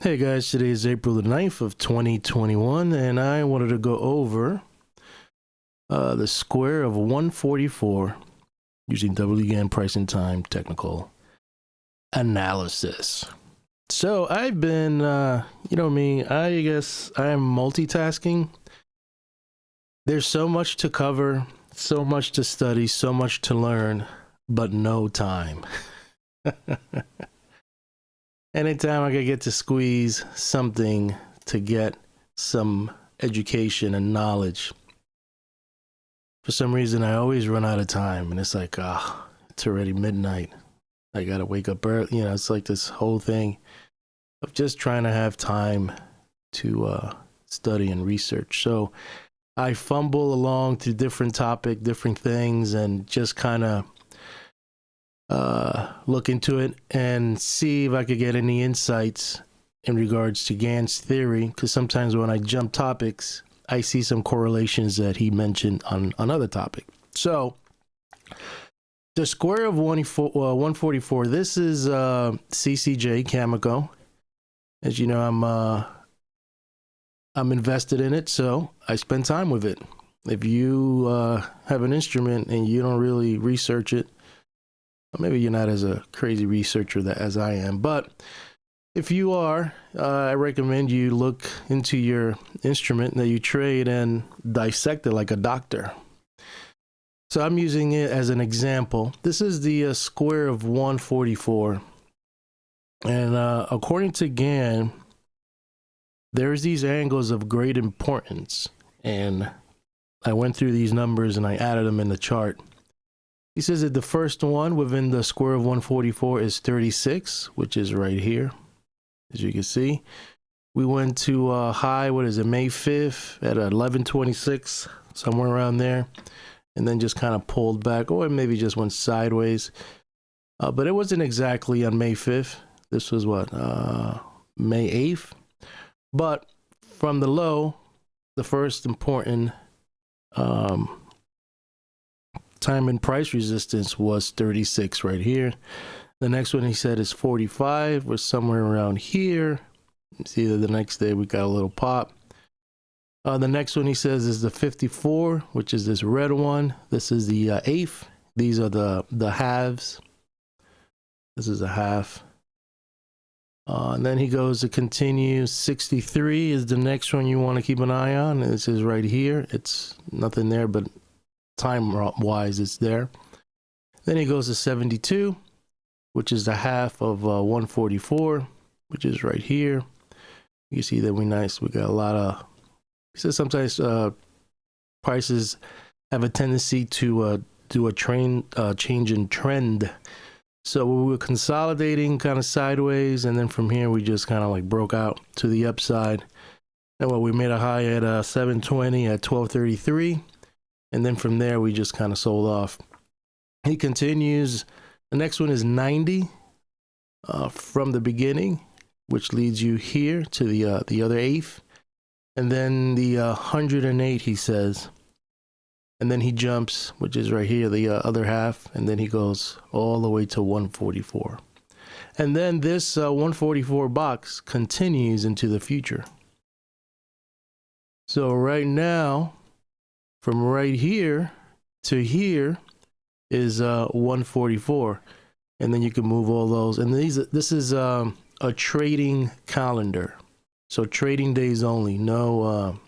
Hey guys, today is April the 9th of 2021, and I wanted to go over the square of 144 using Gann pricing time technical analysis. So I've been, me, I guess I am multitasking. There's so much to cover, so much to study, so much to learn, but no time. Anytime I could get to squeeze something to get some education and knowledge, for some reason I always run out of time, and it's like, it's already midnight. I gotta wake up early. It's like this whole thing of just trying to have time to study and research. So I fumble along through different different things, and just kind of look into it and see if I could get any insights in regards to Gann's theory, because sometimes when I jump topics, I see some correlations that he mentioned on another topic. So the square of 144, this is CCJ Cameco. As you know, I'm invested in it, so I spend time with it. If you have an instrument and you don't really research it, maybe you're not as a crazy researcher as I am, but if you are, I recommend you look into your instrument that you trade and dissect it like a doctor. So I'm using it as an example. This is the square of 144. And according to Gann, there's these angles of great importance. And I went through these numbers and I added them in the chart. He says that the first one within the square of 144 is 36, which is right here. As you can see, we went to high, May 5th at 1126, somewhere around there, and then just kind of pulled back, or maybe just went sideways. But it wasn't exactly on May 5th. This was May 8th. But from the low, the first important time and price resistance was 36 right here. The next one he said is 45, was somewhere around here. See that the next day we got a little pop. The next one he says is the 54, which is this red one. This is the eighth. These are the halves. This is a half. And then he goes to continue. 63 is the next one you want to keep an eye on. This is right here. It's nothing there, but time wise it's there. Then he goes to 72, which is the half of 144, which is right here. You see that we got a lot of, he says sometimes prices have a tendency to do a change in trend. So we were consolidating kind of sideways, and then from here we just kind of like broke out to the upside. And we made a high at 720 at 1233. And then from there, we just kind of sold off. He continues. The next one is 90 from the beginning, which leads you here to the other eighth. And then the 108, he says. And then he jumps, which is right here, the other half. And then he goes all the way to 144. And then this 144 box continues into the future. So right now, from right here to here is 144, and then you can move all those. And this is a trading calendar, so trading days only. No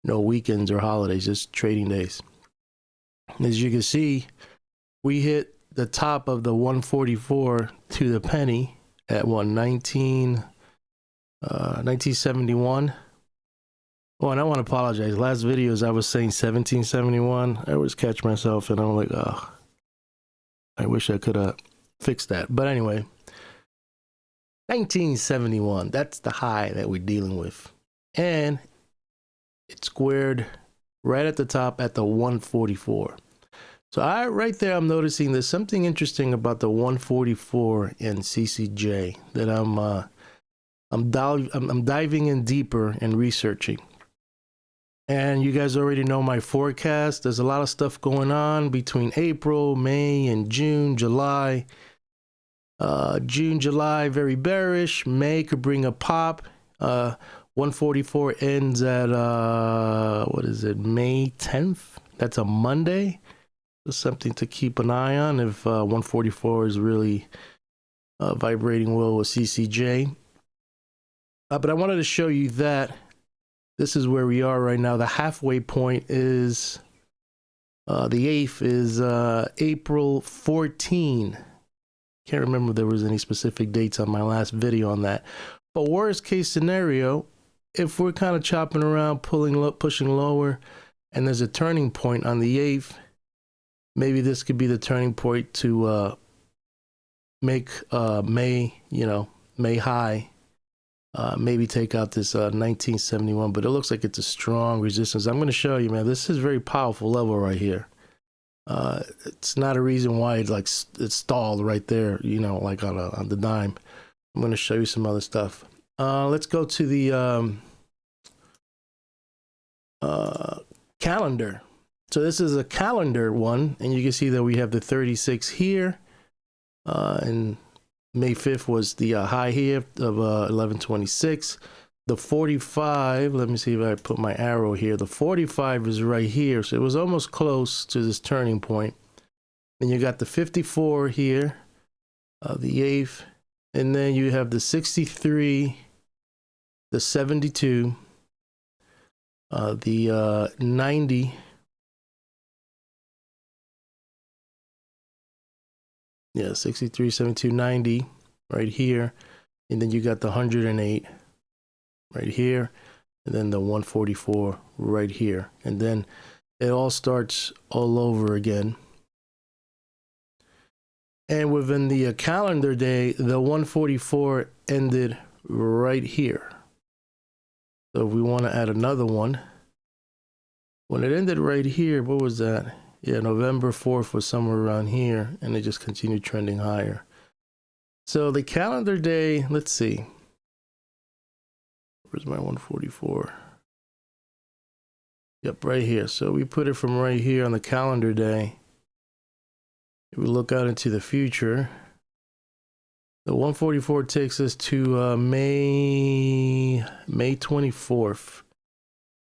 weekends or holidays, just trading days. As you can see, we hit the top of the 144 to the penny at 1971. Oh, and I want to apologize. Last videos I was saying 1771. I always catch myself and I'm like, oh, I wish I could have fixed that. But anyway, 1971, that's the high that we're dealing with. And it squared right at the top at the 144. So right there, I'm noticing there's something interesting about the 144 in CCJ that I'm diving in deeper and researching. And you guys already know my forecast. There's a lot of stuff going on between April, May, and June, July. June, July, very bearish. May could bring a pop. 144 ends at what is it, May 10th? That's a Monday. So something to keep an eye on if 144 is really vibrating well with CCJ. But I wanted to show you that this is where we are right now. The halfway point is the 8th is April 14. Can't remember if there was any specific dates on my last video on that. But worst case scenario, if we're kind of chopping around, pushing lower, and there's a turning point on the 8th, maybe this could be the turning point to make May, May high. Maybe take out this 1971, but it looks like it's a strong resistance. I'm going to show you, man. This is a very powerful level right here. It's not a reason why it's stalled right there, like on the dime. I'm going to show you some other stuff. Let's go to the calendar. So this is a calendar one, and you can see that we have the 36 here, and May 5th was the high here of 1126. The 45, let me see if I put my arrow here. The 45 is right here, so it was almost close to this turning point. Then you got the 54 here, the 8th, and then you have the 63, the 72, the 90. Yeah, 63, 72, 90 right here. And then you got the 108 right here. And then the 144 right here. And then it all starts all over again. And within the calendar day, the 144 ended right here. So if we want to add another one, when it ended right here, what was that? Yeah, November 4th was somewhere around here, and it just continued trending higher. So the calendar day, let's see. Where's my 144? Yep, right here. So we put it from right here on the calendar day. If we look out into the future, the 144 takes us to May 24th,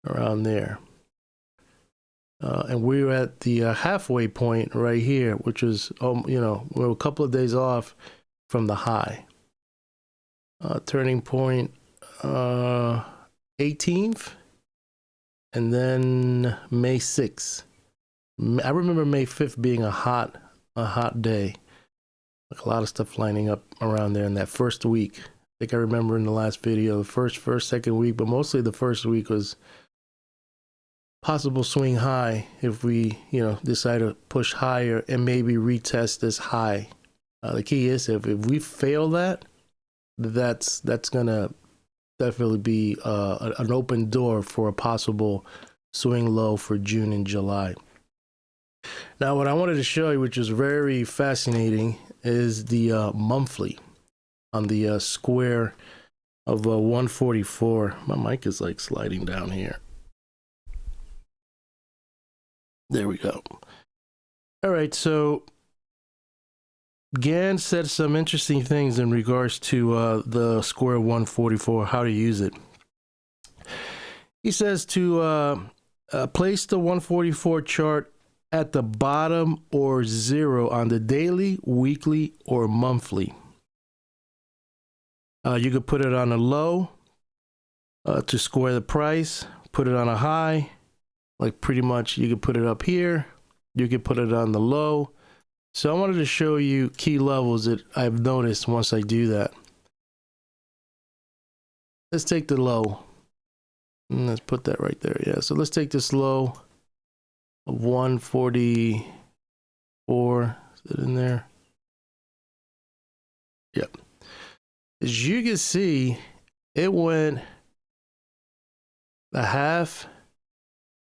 around there. And we're at the halfway point right here, which is, we're a couple of days off from the high. Turning point 18th, and then May 6th. I remember May 5th being a hot day. Like a lot of stuff lining up around there in that first week. I think I remember in the last video, the first, second week, but mostly the first week was possible swing high if we, decide to push higher and maybe retest this high. The key is if we fail that, that's gonna definitely be an open door for a possible swing low for June and July. Now, what I wanted to show you, which is very fascinating, is the monthly on the square of 144. My mic is like sliding down here. There we go. All right, so Gann said some interesting things in regards to the square 144, how to use it. He says to place the 144 chart at the bottom or zero on the daily, weekly, or monthly. You could put it on a low to square the price, put it on a high. Like pretty much you could put it up here, you could put it on the low. So I wanted to show you key levels that I've noticed once I do that. Let's take the low. And let's put that right there. Yeah, so let's take this low of 144. Is it in there? Yep. As you can see, it went a half,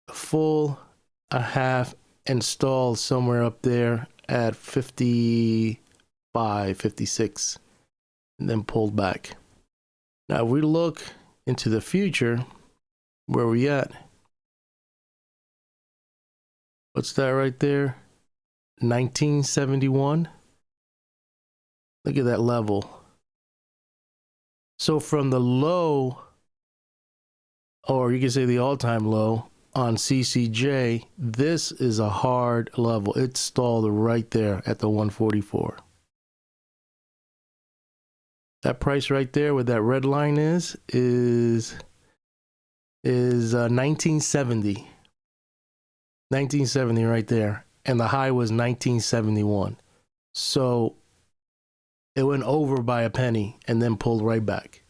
a full, a half, and stalled somewhere up there at 55, 56, and then pulled back. Now, if we look into the future, where we at? What's that right there? 1971. Look at that level. So from the low, or you can say the all-time low on CCJ, this is a hard level. It's stalled right there at the 144. That price right there, where that red line is 1970. 1970 right there. And the high was 1971. So it went over by a penny and then pulled right back.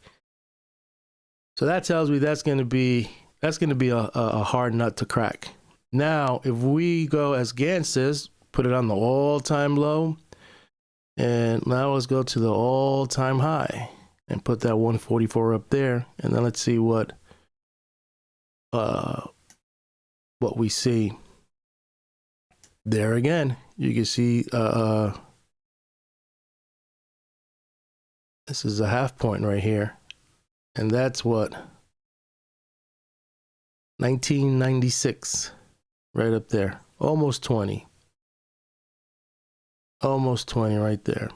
So that tells me that's going to be a hard nut to crack. Now, if we go, as Gann says, put it on the all-time low, and now let's go to the all-time high and put that 144 up there, and then let's see what we see. There again, you can see this is a half point right here, and that's what 1996, right up there, almost 20 right there.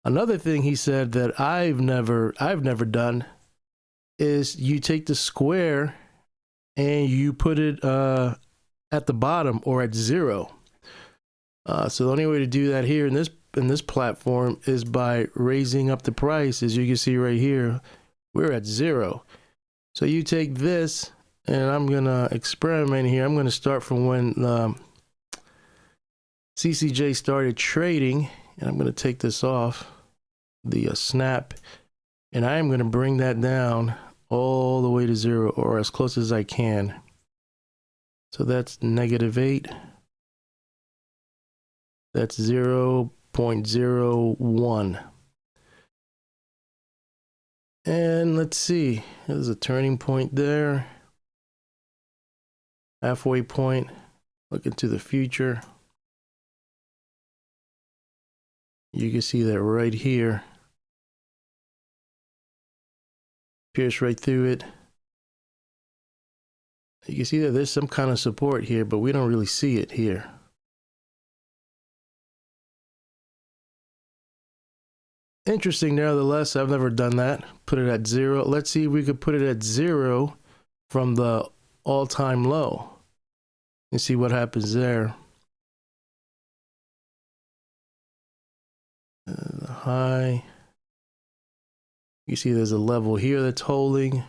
Another thing he said that I've never done is you take the square and you put it at the bottom or at zero. So the only way to do that here in this platform is by raising up the price. As you can see right here, we're at zero. So you take this, and I'm gonna experiment here. I'm gonna start from when CCJ started trading, and I'm gonna take this off the snap, and I am gonna bring that down all the way to zero, or as close as I can. So that's -8. That's 0.01. And let's see, there's a turning point there. Halfway point, looking to the future. You can see that right here. Pierce right through it. You can see that there's some kind of support here, but we don't really see it here. Interesting, nevertheless. I've never done that. Put it at zero. Let's see if we could put it at zero from the all-time low and see what happens there. The high. You see there's a level here that's holding.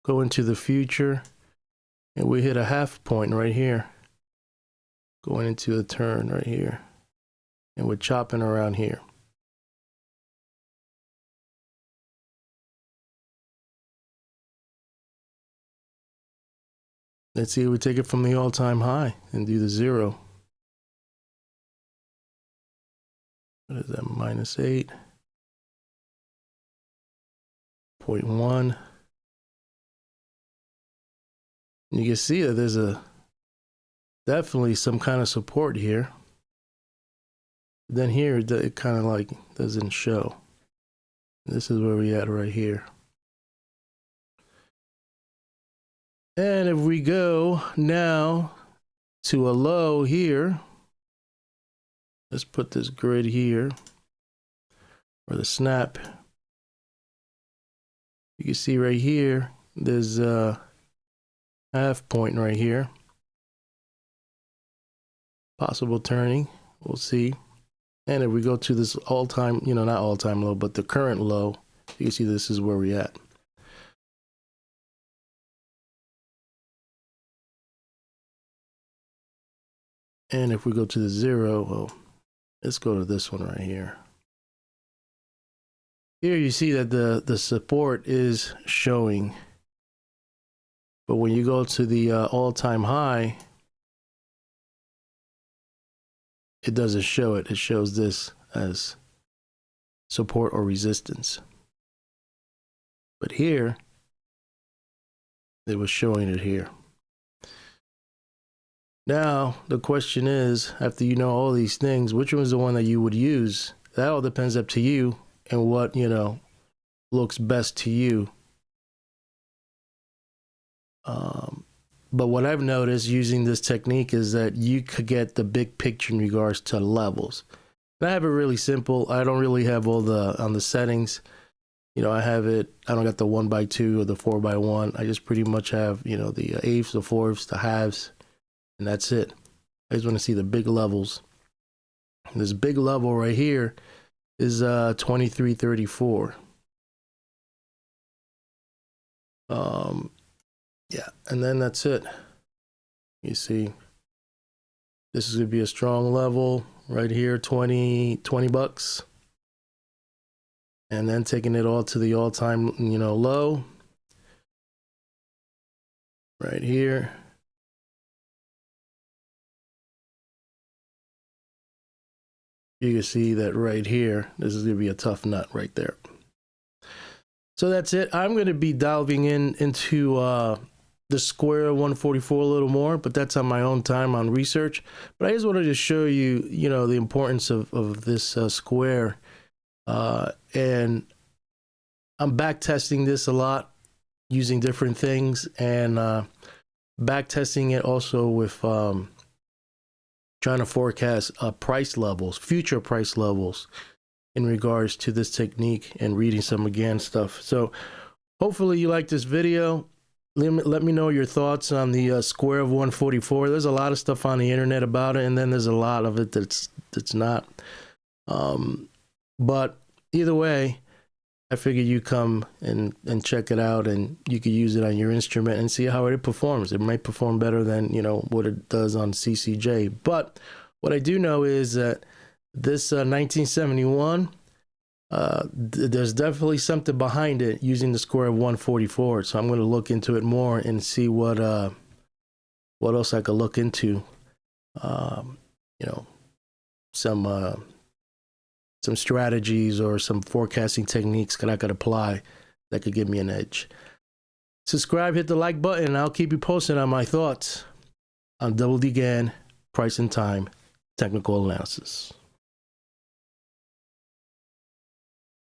Go into the future, and we hit a half point right here. Going into a turn right here. And we're chopping around here. Let's see if we take it from the all-time high and do the zero. What is that? -8.1. You can see that there's definitely some kind of support here. Then here it kind of like doesn't show. This is where we at right here. And if we go now to a low here, let's put this grid here, or the snap. You can see right here, there's a half point right here. Possible turning, we'll see. And if we go to this all-time, not all-time low, but the current low, you can see this is where we're at. And if we go to the zero, well, let's go to this one right here. Here you see that the support is showing. But when you go to the all-time high, it doesn't show it. It shows this as support or resistance. But here, it was showing it here. Now, the question is, after you know all these things, which one is the one that you would use? That all depends up to you and what, looks best to you. But what I've noticed using this technique is that you could get the big picture in regards to levels. And I have it really simple. I don't really have all on the settings. You know, I don't got the 1x2 or the 4x1. I just pretty much have, you know, the eighths, the fourths, the halves, and that's it. I just want to see the big levels. This big level right here is 2334. Yeah, and then that's it. You see, this is gonna be a strong level right here, 20 bucks. And then taking it all to the all-time, you know, low right here. You can see that right here, this is gonna be a tough nut right there. So that's it. I'm gonna be delving into the Square 144 a little more, but that's on my own time on research. But I just wanted to show you, you know, the importance of this Square. And I'm back testing this a lot using different things, and back testing it also with trying to forecast price levels, future price levels in regards to this technique, and reading some Gann stuff. So hopefully you like this video. Let me know your thoughts on the Square of 144. There's a lot of stuff on the internet about it, and then there's a lot of it that's not. But either way, I figured you come and check it out, and you could use it on your instrument and see how it performs. It might perform better than, you know, what it does on CCJ. But what I do know is that this 1971, there's definitely something behind it using the Square of 144. So I'm going to look into it more and see what else I could look into. You know, some strategies or some forecasting techniques that I could apply that could give me an edge. Subscribe, hit the like button, and I'll keep you posted on my thoughts on Double D Gann, price and time, technical analysis.